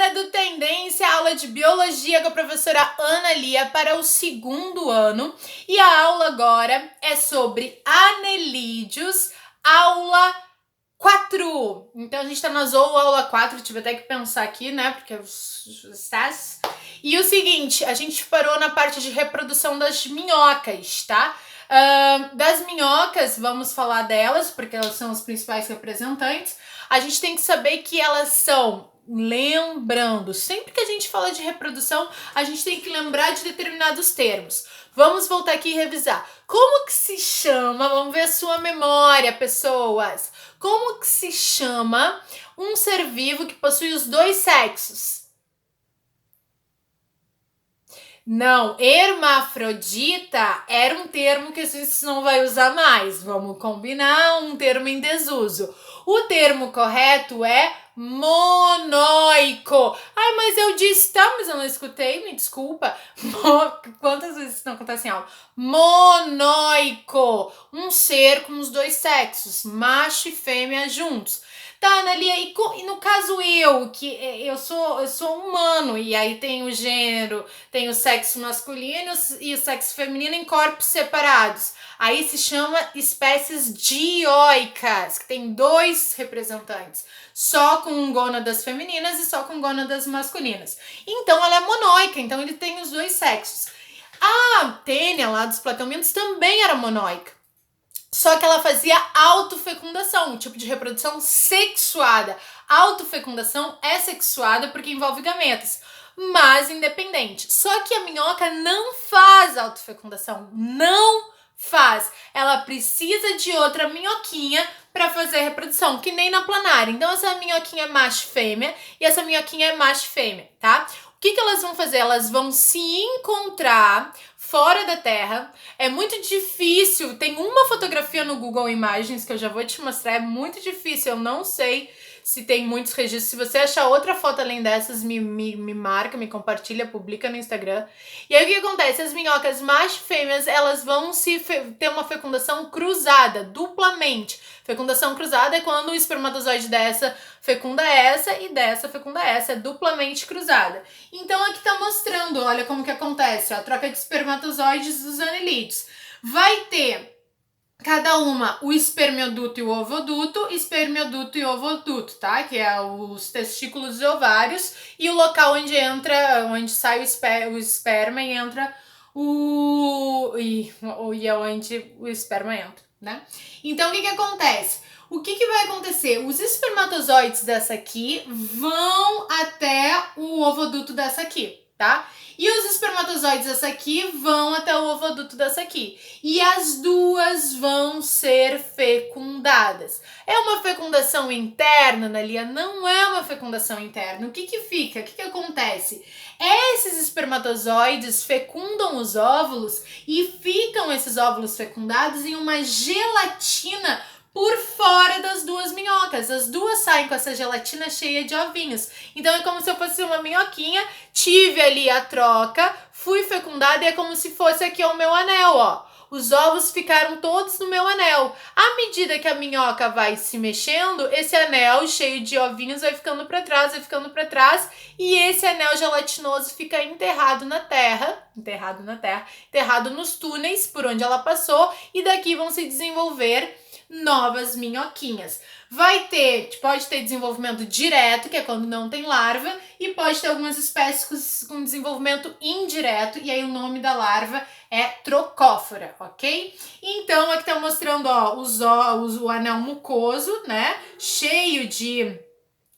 galera do Tendência, aula de Biologia com a professora Ana Lia para o 2º ano. E a aula agora é sobre anelídeos, aula 4. Então a gente tá na aula 4, tive até que pensar aqui, né, porque estás. E o seguinte, a gente parou na parte de reprodução das minhocas, tá? Das minhocas, vamos falar delas, porque elas são os principais representantes. A gente tem que saber que elas são, lembrando, sempre que a gente fala de reprodução, a gente tem que lembrar de determinados termos. Vamos voltar aqui e revisar. Como que se chama, vamos ver a sua memória, pessoas. Como que se chama um ser vivo que possui os 2 sexos? Não, hermafrodita era um termo que a gente não vai usar mais. Vamos combinar um termo em desuso. O termo correto é monóico. Ai, mas eu disse, tá, mas eu não escutei, me desculpa. Quantas vezes isso não acontece em aula? Monóico, um ser com os 2 sexos, macho e fêmea juntos. Tá, Analia, e no caso eu sou humano, e aí tem o gênero, tem o sexo masculino e o sexo feminino em corpos separados. Aí se chama espécies dioicas, que tem 2 representantes, só com gônadas femininas e só com gônadas masculinas. Então ela é monóica, então ele tem os 2 sexos. A Tênia lá dos plateumintos também era monóica. Só que ela fazia autofecundação, um tipo de reprodução sexuada. Autofecundação é sexuada porque envolve gametas, mas independente. Só que a minhoca não faz autofecundação, não faz. Ela precisa de outra minhoquinha para fazer a reprodução, que nem na planária. Então essa minhoquinha é macho e fêmea e essa minhoquinha é macho e fêmea, tá? O que elas vão fazer? Elas vão se encontrar fora da Terra. É muito difícil. Tem uma fotografia no Google Imagens que eu já vou te mostrar. É muito difícil. Eu não sei se tem muitos registros. Se você achar outra foto além dessas, me marca, me compartilha, publica no Instagram. E aí o que acontece? As minhocas macho e fêmeas, elas vão ter uma fecundação cruzada, duplamente. Fecundação cruzada é quando o espermatozoide dessa fecunda essa e dessa fecunda essa, é duplamente cruzada. Então aqui tá mostrando, olha como que acontece, ó, a troca de espermatozoides dos anelídeos. Vai ter cada uma o espermioduto e o ovoduto, espermioduto e ovoduto, tá? Que é os testículos e ovários e o local onde sai o esperma e entra e é onde o esperma entra, né? Então o que acontece? O que vai acontecer? Os espermatozoides dessa aqui vão até o ovoduto dessa aqui, tá? E os espermatozoides dessa aqui vão até o ovoduto dessa aqui. E as duas vão ser fecundadas. É uma fecundação interna, Analia? Não é uma fecundação interna. O que fica? O que acontece? Esses espermatozoides fecundam os óvulos e ficam esses óvulos fecundados em uma gelatina por fora das duas minhocas. As duas saem com essa gelatina cheia de ovinhos. Então é como se eu fosse uma minhoquinha, tive ali a troca, fui fecundada e é como se fosse aqui o meu anel, ó. Os ovos ficaram todos no meu anel. À medida que a minhoca vai se mexendo, esse anel cheio de ovinhos vai ficando para trás, e esse anel gelatinoso fica enterrado nos túneis por onde ela passou, e daqui vão se desenvolver novas minhoquinhas. Pode ter desenvolvimento direto, que é quando não tem larva, e pode ter algumas espécies com desenvolvimento indireto, e aí o nome da larva é trocófora, ok? Então aqui tá mostrando, ó, o anel mucoso, né, cheio de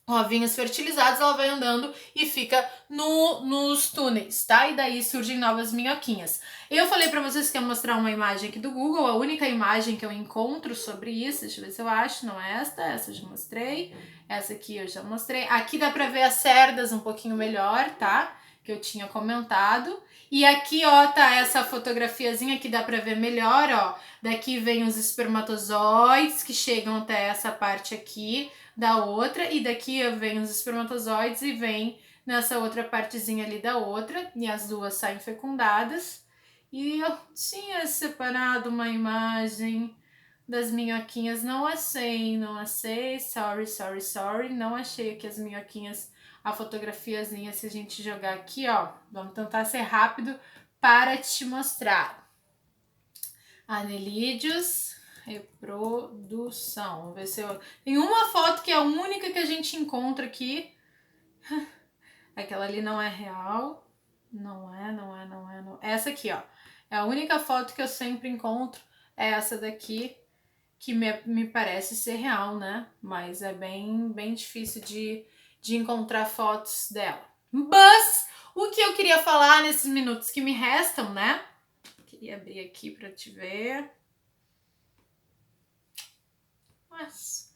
ovinhos fertilizados, ela vai andando e fica nos túneis, tá? E daí surgem novas minhoquinhas. Eu falei pra vocês que ia mostrar uma imagem aqui do Google, a única imagem que eu encontro sobre isso, deixa eu ver se eu acho, não é essa eu já mostrei, essa aqui eu já mostrei. Aqui dá pra ver as cerdas um pouquinho melhor, tá? Que eu tinha comentado. E aqui, ó, tá essa fotografiazinha que dá pra ver melhor, ó. Daqui vem os espermatozoides que chegam até essa parte aqui da outra, e daqui vem os espermatozoides e vem nessa outra partezinha ali da outra, e as duas saem fecundadas. E eu tinha separado uma imagem das minhoquinhas. Não achei, sorry. Não achei aqui as minhoquinhas, a fotografiazinha. Se a gente jogar aqui, ó, vamos tentar ser rápido para te mostrar. Anelídeos, reprodução. Vamos ver se eu... Tem uma foto que é a única que a gente encontra aqui. Aquela ali não é real. Não é. Essa aqui, ó. É a única foto que eu sempre encontro. É essa daqui, que me parece ser real, né? Mas é bem difícil de encontrar fotos dela. Mas o que eu queria falar nesses minutos que me restam, né? Queria abrir aqui pra te ver. Mas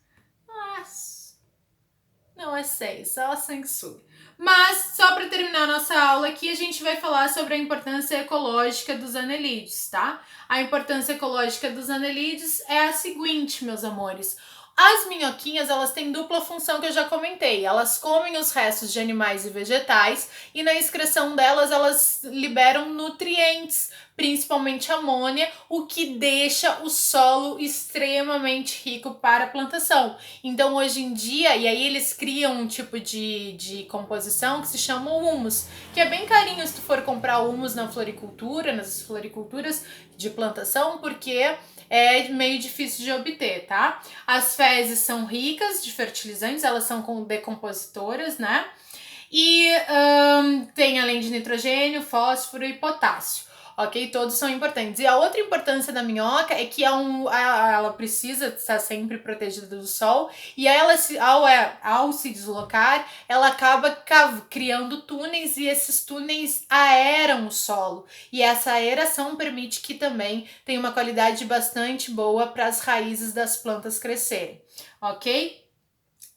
não é 6, só a sanguessuga. Mas, só para terminar a nossa aula aqui, a gente vai falar sobre a importância ecológica dos anelídeos, tá? A importância ecológica dos anelídeos é a seguinte, meus amores. As minhoquinhas, elas têm dupla função que eu já comentei. Elas comem os restos de animais e vegetais e na excreção delas, elas liberam nutrientes, principalmente amônia, o que deixa o solo extremamente rico para a plantação. Então, hoje em dia, e aí eles criam um tipo de composição que se chama o humus, que é bem carinho se tu for comprar humus na floricultura, nas floriculturas de plantação, porque é meio difícil de obter, tá? As fezes são ricas de fertilizantes, elas são decompositoras, né? E tem além de nitrogênio, fósforo e potássio. Ok? Todos são importantes. E a outra importância da minhoca é que ela precisa estar sempre protegida do sol e ela, ao se deslocar, ela acaba criando túneis e esses túneis aeram o solo. E essa aeração permite que também tenha uma qualidade bastante boa para as raízes das plantas crescerem. Ok?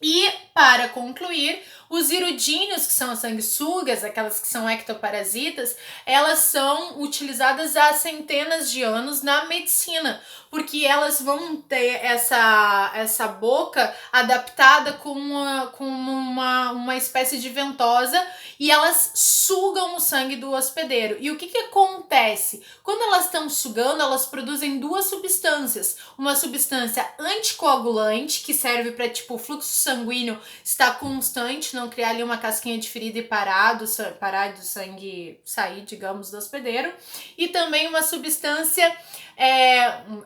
E, para concluir, os irudíneos, que são as sanguessugas, aquelas que são ectoparasitas, elas são utilizadas há centenas de anos na medicina, porque elas vão ter essa boca adaptada com uma espécie de ventosa e elas sugam o sangue do hospedeiro. E o que acontece? Quando elas estão sugando, elas produzem duas substâncias. Uma substância anticoagulante, que serve para, tipo, o fluxo sanguíneo estar constante, não criar ali uma casquinha de ferida e parar do sangue sair, digamos, do hospedeiro. E também uma substância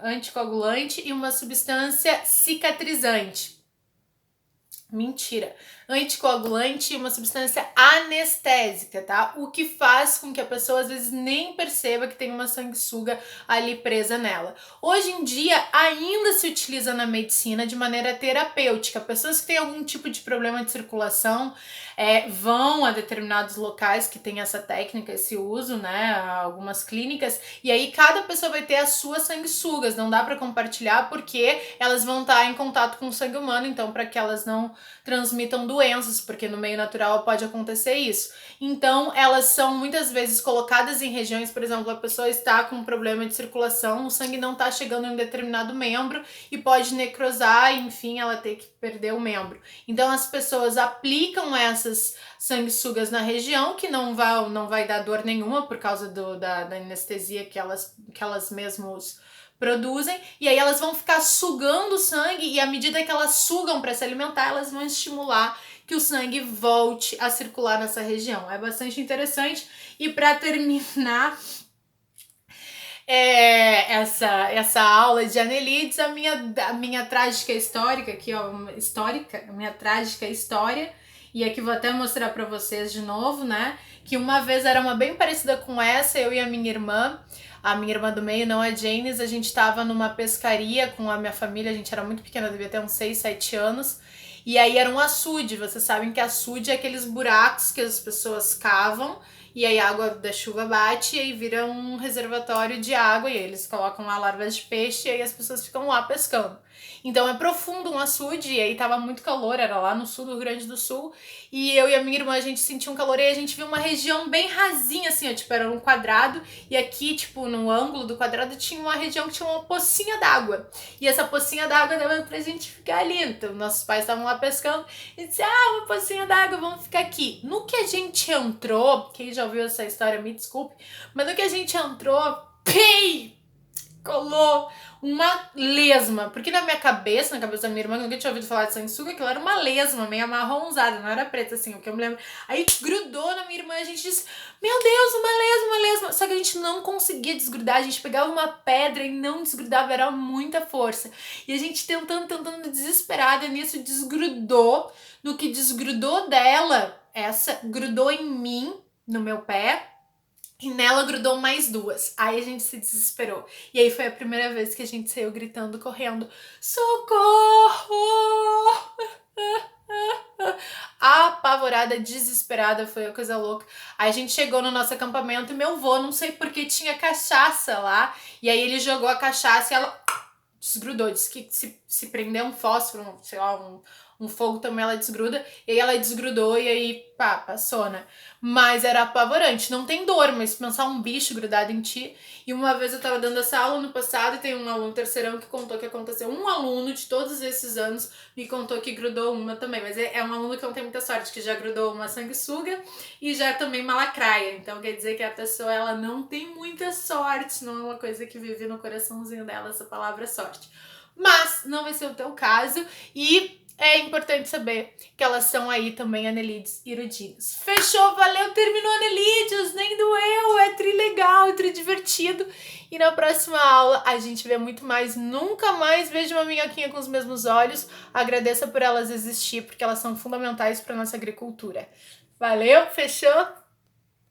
anticoagulante e uma substância cicatrizante. Mentira. Anticoagulante e uma substância anestésica, tá? O que faz com que a pessoa às vezes nem perceba que tem uma sanguessuga ali presa nela. Hoje em dia ainda se utiliza na medicina de maneira terapêutica. Pessoas que têm algum tipo de problema de circulação vão a determinados locais que tem essa técnica, esse uso, né? Algumas clínicas, e aí cada pessoa vai ter as suas sanguessugas. Não dá para compartilhar porque elas vão estar em contato com o sangue humano, então para que elas não transmitam doenças, porque no meio natural pode acontecer isso. Então, elas são muitas vezes colocadas em regiões, por exemplo, a pessoa está com um problema de circulação, o sangue não está chegando em um determinado membro e pode necrosar, e, enfim, ela ter que perder o membro. Então, as pessoas aplicam essas sanguessugas na região, que não vai dar dor nenhuma por causa da anestesia que elas mesmas produzem, e aí elas vão ficar sugando o sangue, e à medida que elas sugam para se alimentar, elas vão estimular que o sangue volte a circular nessa região. É bastante interessante. E para terminar essa aula de anelídeos, a minha trágica histórica aqui, ó, a minha trágica história, e aqui vou até mostrar para vocês de novo, né, que uma vez era uma bem parecida com essa, eu e a minha irmã do meio, não a Janis, a gente tava numa pescaria com a minha família, a gente era muito pequena, devia ter uns 6, 7 anos, e aí era um açude. Vocês sabem que açude é aqueles buracos que as pessoas cavam, e aí a água da chuva bate e aí vira um reservatório de água, e aí eles colocam lá larvas de peixe e aí as pessoas ficam lá pescando. Então é profundo um açude, e aí tava muito calor, era lá no sul do Rio Grande do Sul, e eu e a minha irmã, a gente sentiu um calor, e a gente viu uma região bem rasinha, assim, ó, tipo, era um quadrado, e aqui, tipo, no ângulo do quadrado tinha uma região que tinha uma pocinha d'água, e essa pocinha d'água dava pra gente ficar ali. Então nossos pais estavam lá pescando, e disse, uma pocinha d'água, vamos ficar aqui. No que a gente entrou, quem já ouviu essa história, me desculpe, mas no que a gente entrou, colou uma lesma, porque na minha cabeça, na cabeça da minha irmã, que nunca tinha ouvido falar de sanguessuga, aquilo era uma lesma, meio amarronzada, não era preta assim, o que eu me lembro. Aí grudou na minha irmã, a gente disse, meu Deus, uma lesma. Só que a gente não conseguia desgrudar, a gente pegava uma pedra e não desgrudava, era muita força. E a gente tentando, desesperada, nisso desgrudou. No que desgrudou dela, essa grudou em mim, no meu pé, e nela grudou mais duas. Aí a gente se desesperou. E aí foi a primeira vez que a gente saiu gritando, correndo: socorro! Apavorada, desesperada, foi a coisa louca. Aí a gente chegou no nosso acampamento e meu vô, não sei porque, tinha cachaça lá. E aí ele jogou a cachaça e ela desgrudou. Disse que se prender um fósforo, sei lá, um fogo também ela desgruda. E aí ela desgrudou e aí, pá, passou, né? Mas era apavorante. Não tem dor, mas pensar um bicho grudado em ti. E uma vez eu tava dando essa aula no passado e tem um aluno terceirão que contou que aconteceu. Um aluno de todos esses anos me contou que grudou uma também. Mas é um aluno que não tem muita sorte, que já grudou uma sanguessuga e já também uma lacraia. Então quer dizer que a pessoa, ela não tem muita sorte. Não é uma coisa que vive no coraçãozinho dela, essa palavra sorte. Mas não vai ser o teu caso e é importante saber que elas são aí também anelídeos irudinos. Fechou, valeu, terminou anelídeos, nem doeu, é tri legal, é tri divertido. E na próxima aula a gente vê muito mais. Nunca mais vejo uma minhoquinha com os mesmos olhos. Agradeça por elas existir, porque elas são fundamentais para nossa agricultura. Valeu, fechou?